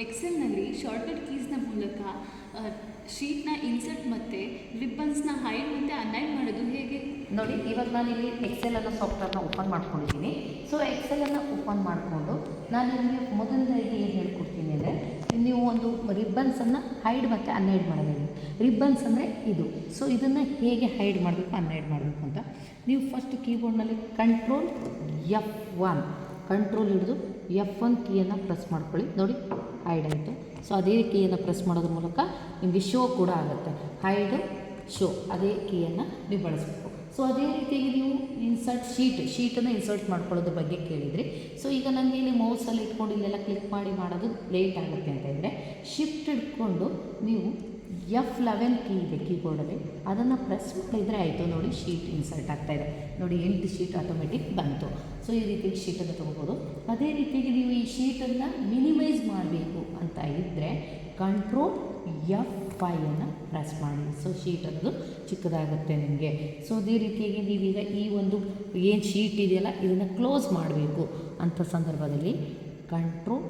ಎಕ್ಸೆಲ್ನಲ್ಲಿ shortcut ಕೀಸ್ನ ಮೂಲಕ ಶೀಟ್ನ insert ಮತ್ತು ರಿಬ್ಬನ್ಸ್ನ hide ಮತ್ತು ಅನ್ಹೈಡ್ ಮಾಡೋದು ಹೇಗೆ? ನೋಡಿ, ಇವಾಗ ನಾನು ಇಲ್ಲಿ ಎಕ್ಸೆಲನ್ನು ಸಾಫ್ಟ್ವೇರ್ನ ಓಪನ್ ಮಾಡ್ಕೊಂಡಿದ್ದೀನಿ. ಸೊ ಎಕ್ಸೆಲನ್ನು ಓಪನ್ ಮಾಡಿಕೊಂಡು ನಾನು ನಿಮಗೆ ಮೊದಲನೇದಾಗಿ ಏನು ಹೇಳ್ಕೊಡ್ತೀನಿ ಅಂದರೆ, ನೀವು ಒಂದು ರಿಬ್ಬನ್ಸನ್ನು ಹೈಡ್ ಮತ್ತು ಅನ್ಹೈಡ್ ಮಾಡೋದು. ರಿಬ್ಬನ್ಸ್ ಅಂದರೆ ಇದು. ಸೊ ಇದನ್ನು ಹೇಗೆ ಹೈಡ್ ಮಾಡಬೇಕು, ಅನ್ಹೈಡ್ ಮಾಡಬೇಕು ಅಂತ ನೀವು ಫಸ್ಟ್ ಕೀಬೋರ್ಡ್ನಲ್ಲಿ ಕಂಟ್ರೋಲ್ ಹಿಡಿದು F1 ಕೀಯನ್ನು ಪ್ರೆಸ್ ಮಾಡ್ಕೊಳ್ಳಿ. ನೋಡಿ, ಹೈಡ್ ಆಯಿತು. ಸೊ ಅದೇ ಕೀಯನ್ನು ಪ್ರೆಸ್ ಮಾಡೋದ್ರ ಮೂಲಕ ನಿಮಗೆ ಶೋ ಕೂಡ ಆಗುತ್ತೆ. ಹೈಡು, ಶೋ ಅದೇ ಕೀಯನ್ನು ನೀವು ಬಳಸಬೇಕು. ಸೊ ಅದೇ ರೀತಿಯಾಗಿ ನೀವು ಶೀಟನ್ನು ಇನ್ಸರ್ಟ್ ಮಾಡ್ಕೊಳ್ಳೋದ್ರ ಬಗ್ಗೆ ಕೇಳಿದ್ರಿ. ಸೊ ಈಗ ನನಗೆ ಇಲ್ಲಿ ಮೌಸಲ್ಲಿ ಇಟ್ಕೊಂಡು ಇಲ್ಲೆಲ್ಲ ಕ್ಲಿಕ್ ಮಾಡೋದು ಲೇಟ್ ಆಗುತ್ತೆ ಅಂತ ಇದ್ದರೆ, ಶಿಫ್ಟ್ ಇಟ್ಕೊಂಡು ನೀವು F11 ಕೀ ಇದೆ ಕೀಬೋರ್ಡಲ್ಲಿ, ಅದನ್ನು ಪ್ರೆಸ್ ಮಾಡಿದರೆ ಆಯಿತು. ನೋಡಿ, ಶೀಟ್ ಇನ್ಸರ್ಟ್ ಆಗ್ತಾಯಿದೆ. ನೋಡಿ, 8 ಶೀಟ್ ಆಟೋಮೆಟಿಕ್ ಬಂತು. ಸೊ ಈ ರೀತಿಯಾಗಿ ಶೀಟನ್ನು ತೊಗೋಬೋದು. ಅದೇ ರೀತಿಯಾಗಿ ನೀವು ಈ ಶೀಟನ್ನು ಮಿನಿಮೈಸ್ ಮಾಡಬೇಕು ಅಂತ ಇದ್ದರೆ ಕಂಟ್ರೋಲ್ F5 ಪ್ರೆಸ್ ಮಾಡಿ. ಸೊ ಶೀಟ್ ಅನ್ನೋದು ಚಿಕ್ಕದಾಗುತ್ತೆ ನಿಮಗೆ. ಸೊ ಅದೇ ರೀತಿಯಾಗಿ ನೀವೀಗ ಈ ಒಂದು ಏನು ಶೀಟ್ ಇದೆಯಲ್ಲ ಇದನ್ನು ಕ್ಲೋಸ್ ಮಾಡಬೇಕು ಅಂಥ ಸಂದರ್ಭದಲ್ಲಿ ಕಂಟ್ರೋಲ್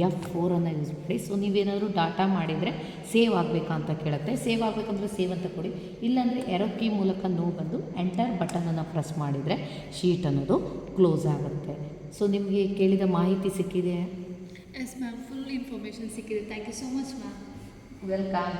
F4 ಯೂಸ್ ಮಾಡಿ. ಸೊ ನೀವೇನಾದರೂ ಡಾಟಾ ಮಾಡಿದರೆ ಸೇವ್ ಆಗಬೇಕಾ ಅಂತ ಕೇಳುತ್ತೆ. ಸೇವ್ ಆಗಬೇಕಂದ್ರೆ ಸೇವ್ ಅಂತ ಕೊಡಿ, ಇಲ್ಲಾಂದರೆ ಎರೋ ಕೀ ಮೂಲಕ ಬಂದು ಎಂಟರ್ ಬಟನನ್ನು ಪ್ರೆಸ್ ಮಾಡಿದರೆ ಶೀಟ್ ಅನ್ನೋದು ಕ್ಲೋಸ್ ಆಗುತ್ತೆ. ಸೊ ನಿಮಗೆ ಕೇಳಿದ ಮಾಹಿತಿ ಸಿಕ್ಕಿದೆ? ಎಸ್ ಮ್ಯಾಮ್, ಫುಲ್ ಇನ್ಫಾರ್ಮೇಷನ್ ಸಿಕ್ಕಿದೆ. Thank you so much ma'am. Welcome.